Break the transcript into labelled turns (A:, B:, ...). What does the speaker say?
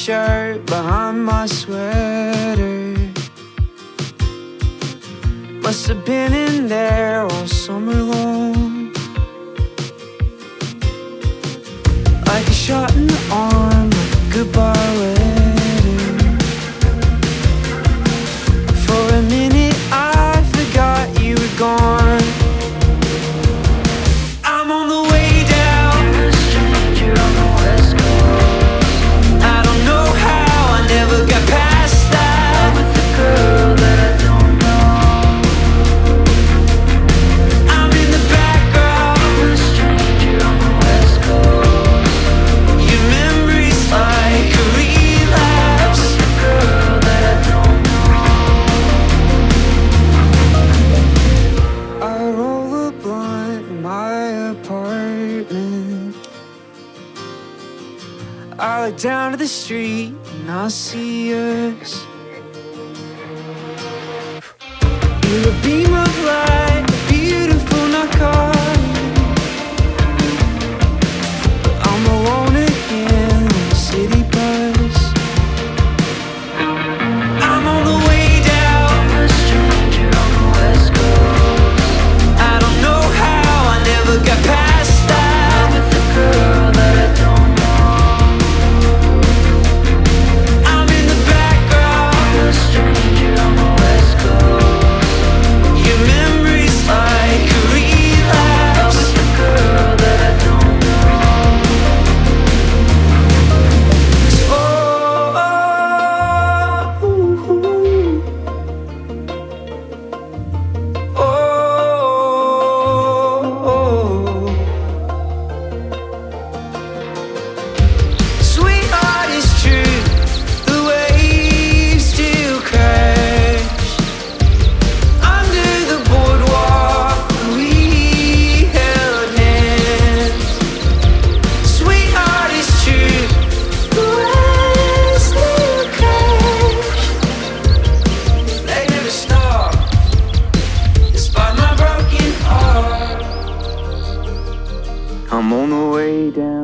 A: shirt behind my sweater. Must have been in there all summer long. Like a shot in the arm, like a goodbye letter. For a minute I forgot you were gone. I'm on the way down, a stranger on the west coast. I don't know how I never got past that with the girl that I don't know. I'm in the background, a stranger on the west coast. Your memory's like a relapse with the girl that I don't know. I roll a blunt in my apartment. I look down to the street and I see us. You're a beam of light, a beautiful narcotic. But I'm alone again on the city bus. I'm on the way down, a stranger on the west coast. I don't know how I never got past that with the girl that I don't know. I'm in the background, a stranger on the west coast. Your memory's like a relapse with the girl that I don't know. 'Cause sweetheart, it's true, the waves still crash under the boardwalk where we held hands. Sweetheart, it's true, the waves still crash. They never stop, despite my broken heart. I'm on the way down.